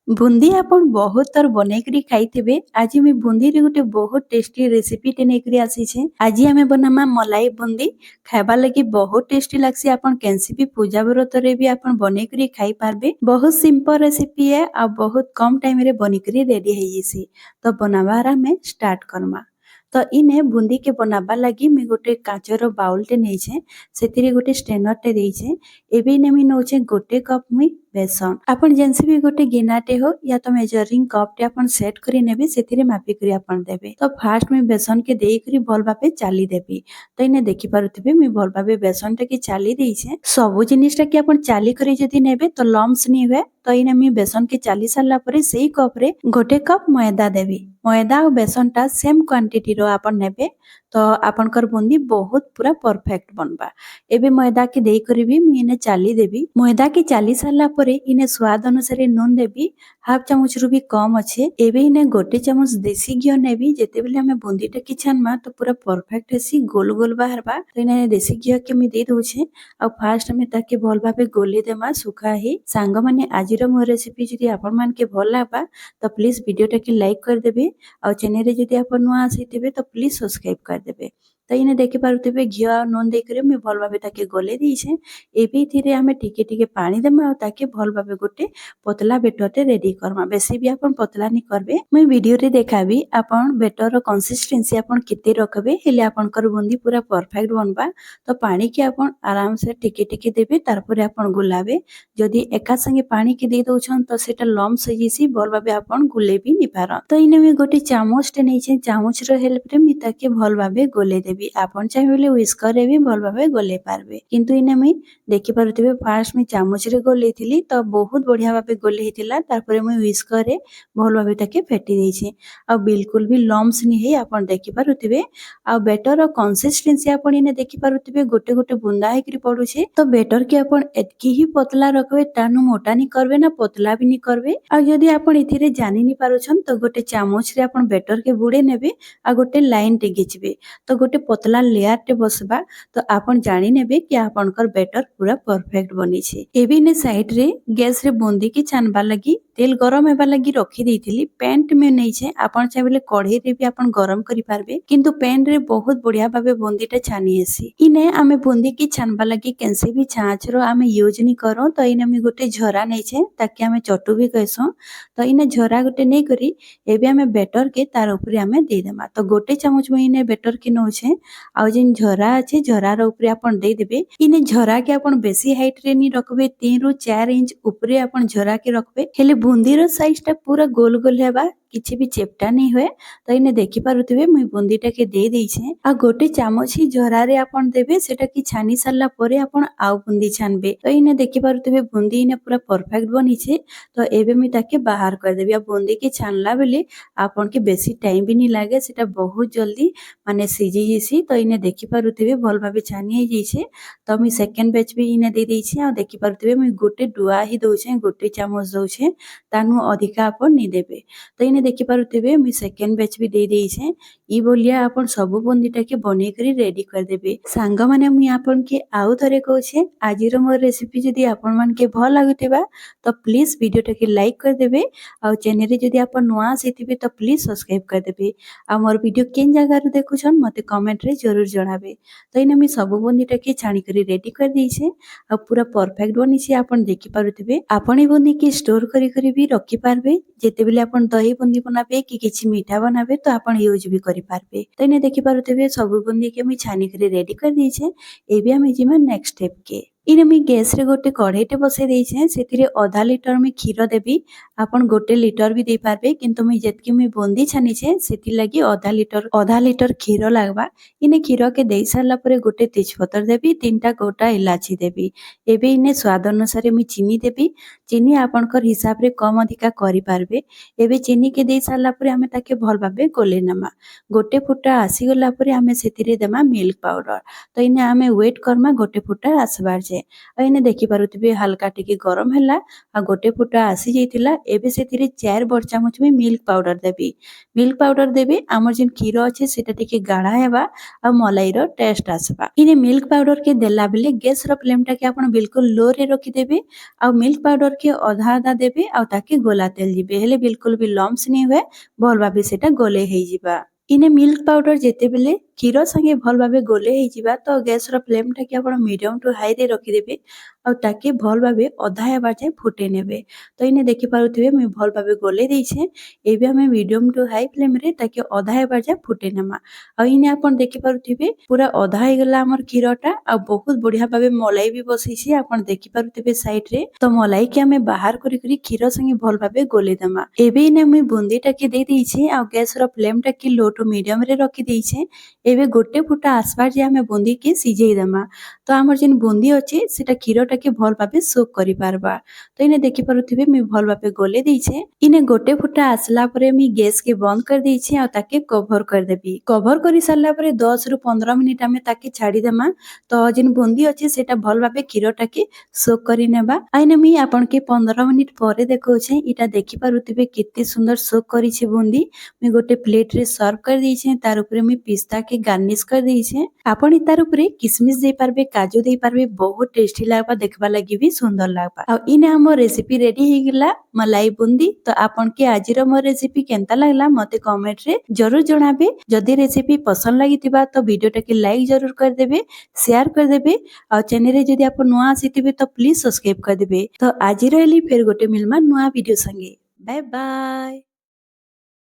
बुंदी आपण बहुत थर बनेकरी खाइथिबे। आज मैं बुंदी रे गोटे बहुत टेस्टी रेसिपी टे नेकरी आसीछे। आज आमे बनामा मलाई बुंदी। खाइबा लगी बहुत टेस्टी लागसी। आपण केनसी भी पूजा व्रत रे भी आपण बनेकरी खाई पारबे। बहुत सिंपल रेसिपी है आ बहुत कम टाइम रे बनेकरी रेडी हो जैसी। तो बनाबार में स्टार्ट करमा। तो इने बुंदी के बनाबा लगी मैं गोटे काचर बाउल टे नहींछे। सेतिरे गोटे स्टेनर टे देइछे। एबे ने मैं नौछे गोटे कप मुई बेसन। आपण जेनसे भी गोटे गिनाटे हो या तो मेजरिंग कप टे आपण सेट करी नेबे सेतिरे मापी करी आपण देबे। तो फास्ट में बेसन के देई करी भल भाबे चाली देबी। तो इने देखि पारुथिबे मैं भल भाबे बेसन टे के चाली देइछे। सब जिनिस टा के आपण चाली करी जदी नेबे तो लम्स नी हुए। तो इने मैं बेसन के चाली सारला परे सेई कप रे गोटे कप मैदा देबी। मैदा और बेसन टा सेम क्वांटिटी रो आपण नेबे। तो आपनकर बुंदी बहुत पूरा परफेक्ट बनबा। एबे मैदा के देई करी भी मैं इने चाली देबी। मैदा के चाली सारला परे इने स्वाद अनुसार नून देबी। हाफ चामच रु भी कम अच्छे। एबे इने गोटे चामच देसी घियो नेबी। जेते बेले हमें बुंदी टा की छानमा तो पूरा परफेक्ट हेसी गोल गोल बाहरबा। तो इने देसी घियो के मैं दे दोछे। आ फास्ट में ताके भल भाबे गोली देमा सुखा ही। सांग माने आजिर मो रेसिपी जदी आपन मान के भल लागबा तो प्लीज वीडियो टा के लाइक कर देबे। आ चैनल रे जदी आपन नुआ आसीथिबे तो प्लीज सब्सक्राइब कर देबे। तो इने देखि पारुथिबे घियो आ नून दे करे मैं भल भाबे ताके गोले देइछे। एबे थिरे हमें टिके टिके पानी देमा आ ताके भल भाबे गोटे पतला बेटरटे रेडी करमा। बेसी भी आपन पतला नी करबे। मैं वीडियो रे देखाबी आपन बेटर रो कंसिस्टेंसी आपन केते रखबे हेले आपनकर बुंदी पूरा परफेक्ट बनबा। तो पानी के आपन आराम से टिके टिके देबे तारपरे आपन गुलाबे। जदी एका संगे पानी के दे दोछन तो सेटा लम्स हो जैसी भल भाबे आपन गुले भी नी पार। तो इने मैं गोटे चामच टे नैछे। चामच रो हेल्प रे मैं ताके भल भाबे गोले देबी। आपन चाहेले व्हिस्कर रे भी भल भाबे गोले पारबे। किंतु इने मैं देखि पारुथिबे फास्ट में चामच रे गोलेथिली तो बहुत बढ़िया भाबे गोले हेतिला। तारपरे मैं व्हिस्कर रे भल भाबे ताके फेटी देइछे। आ बिल्कुल भी लम्स नी हे आपन देखि पारुथिबे। आ बेटर रो कंसिस्टेंसी आपन इने देखि पारुथिबे गोटे गोटे बुंदा हेकरी पडुछे। तो बेटर के आपन एतकी ही पतला रखबे तानु मोटा नी करबे ना पतला भी नी करबे। आ जदी आपन इथिरे जानि नी पारुछन तो गोटे चामच रे आपन बेटर के बुडे नेबे। आ गोटे लाइन टे घिचबे तो गोटे पतला लेयर टे बसबा। तो आपन जानि नेबे कि आपनकर बेटर पूरा परफेक्ट बनी छे। एबे ने साइड रे गैस रे बुंदी के छानबा लगी तेल गरम हेबा लगी रखी देइथिली। पैन में नैछे आपन चाहेले कढ़ई रे भी आपन गरम करि पारबे। किंतु पैन रे बहुत बढ़िया भाबे बुंदी टा छानी हेसी। इने आमे बुंदी की छानबा लगी केनसे भी छांच रो आमे यूज नी करो। तो इने मी गोटे झरा नैछे ताकि आमे चटु भी कहसो। तो इने झरा गोटे नै करी एबे आमे बेटर के तार ऊपर आमे दे देमा। तो गोटे चामच में इने बेटर के नौछे। आ जेन झरा अछि झरा रो ऊपर आपन दे देबे। इने झरा के आपन बेसी हाइट रे नी रखबे 3 रु 4 इंच ऊपरे आपन झरा के रखबे। हेले बुंदी रो साइज टा पूरा गोल गोल हेबा किछि भी चेपटा नहीं हुए। तो इने देखि पारुथिबे मुई बुंदी टा के दे देइछे। आ गोटे चामच ही झरा रे आपन देबे सेटा की छानी सारला परे आपन आउ बुंदी छानबे। तो इने देखि पारुथिबे बुंदी इने पूरा परफेक्ट बनिछे। तो एबे मी ताके बाहर कर देबी। आ बुंदी के छानला बेले आपन के बेसी टाइम भी नी लागे सेटा बहुत जल्दी माने सिझी जैसी। तो इने देखि पारुथिबे भल भाबे छानी हे जैसे। तो मी सेकंड बैच भी इने दे देइछे। आ देखि पारुथिबे मुई गोटे डुआ ही दोछे गोटे चामच दोछे तानु अधिका आपन नी देबे। तो इने देखि पारुथिबे मुई सेकंड बैच भी दे देइछे। ई बोलिया आपन सब बुंदी टा के बने करी रेडी कर देबे। सांग माने मुई आपन के आउ थरे कहूछे आजिर मोर रेसिपी जदी आपन मान के भल लागुथिबा तो प्लीज वीडियो टा के लाइक कर देबे। आ चैनल रे जदी आपन नुआ आसीथिबे तो प्लीज सब्सक्राइब कर देबे। आ मोर वीडियो केन जगह रे देखुछन मते कमेंट रे जरूर जणाबे। तो इने मी सब बुंदी टा के छाणी करी रेडी कर देइछे। आ पूरा परफेक्ट बनिछे आपन देखि पारुथिबे। आपन ए बुंदी के स्टोर करी करी भी रखि पारबे। जेते बेले आपन दही बुंदी बनाबे कि किछि मीठा बनाबे तो आपन यूज भी करि पारबे। तो इने देखि पारुथिबे सब बुंदी के मी छानी करी रेडी कर देइछे। एबे हम जिमे नेक्स्ट स्टेप के इने मी गैस रे गोटे कढ़ईटे बसे देइछे। सेतिरे आधा लीटर में क्षीर देबी। आपन गोटे लीटर भी दे पारबे किंतु मी जेतकी मी बुंदी छानीछे सेति लागि आधा लीटर क्षीर लागबा। इने क्षीर के देई सारला परे गोटे तेजपत्र देबी 3टा गोटा इलाची देबी। एबे इने स्वाद अनुसार मी चीनी देबी। चीनी आपनकर हिसाब रे कम अधिका करि पारबे। एबे चीनी के देई सारला परे हमें ताके भल भाबे गोले नमा। गोटे फुटा आसी गला परे हमें सेतिरे देमा मिल्क पाउडर। तो इने हमें वेट करमा गोटे फुटा आसबार जे। आ इने देखि पारुथिबे हल्का टिके गरम हैला। आ गोटे फुटा आसी जैतिला। एबे सेतिरे 4 बड़ चामच में मिल्क पाउडर देबी। मिल्क पाउडर देबे हमर जेन क्षीर अछि सेटा टिके गाढ़ा हेबा आ मलाई रो टेस्ट आसबा। इने मिल्क पाउडर के देला बेले गैस रो फ्लेम टा के आपन बिल्कुल लो रे रखि देबे। आ मिल्क पाउडर के अधा अधा देबे आ ताके गोला तेल जिबे हेले बिल्कुल भी लम्स नहीं हुए भल भाबे सेटा गोले हेई जिबा। इने मिल्क पाउडर जेतेबेले क्षीर संगे भल भाबे गोले हेई जिबा तो गैस रो फ्लेम टाके आपण मीडियम टू हाई रे रखि देबे आ ताके भल भाबे अधा हेबा जाय फुटे नेबे। तो इने देखि पारुथिबे मैं भल भाबे गोले देइछे एबे हमें मीडियम टू हाई फ्लेम रे ताके अधा हेबा जाय फुटे नेमा। आ इने आपण देखि पारुथिबे पूरा अधा हे गेला हमर क्षीरटा आ बहुत बढ़िया भाबे मलाई भी बसिछि आपण देखि पारुथिबे साइड रे। तो मलाई के हमें बाहर करी करी क्षीर संगे भल भाबे गोले देमा। एबे इने मैं बुंदी टाके दे देइछे आ गैस रो फ्लेम टाके लो टू मीडियम रे रखि देइछे। एबे गोटे फुटा आसबार जे हमें बुंदी के सिझेई देमा। तो हमर जेन बुंदी अछि सेटा क्षीर टाके भल भाबे सोक करि पारबा। तो इने देखि पारुथिबे मैं भल भाबे गोले देइछे। इने गोटे फुटा आसला परे मी गैस के बंद कर देइछे आ ताके कवर कर देबी। कवर करि सारला परे 10 रु 15 मिनिट हमें ताके छाडी देमा। तो जेन बुंदी अछि सेटा भल भाबे क्षीर टाके सोक करि नेबा। आइने मी आपण के 15 मिनिट परे देखौछे इटा देखि पारुथिबे केते सुंदर सोक करिछि बुंदी। मैं गोटे प्लेट रे सर्व कर देइछे तार ऊपर मी पिस्ता के गार्निश कर देइछे। आपण तार ऊपर किशमिश दे पारबे काजू दे पारबे बहुत टेस्टी लागबा देखबा लागि भी सुंदर लागबा। आ इने हमर रेसिपी रेडी हे गेला मलाई बुंदी। तो आपण के आजिर मोर रेसिपी केनता लागला मते कमेंट रे जरूर जणाबे। जदि रेसिपी पसंद लागितिबा तो वीडियो टाके लाइक जरूर कर देबे शेयर कर देबे आ चैनल रे जदि आपण नुआ आसीतिबे तो प्लीज सब्सक्राइब कर देबे। तो आजिर एली फेर गोटे मिलमा नुआ वीडियो संगे बाय बाय।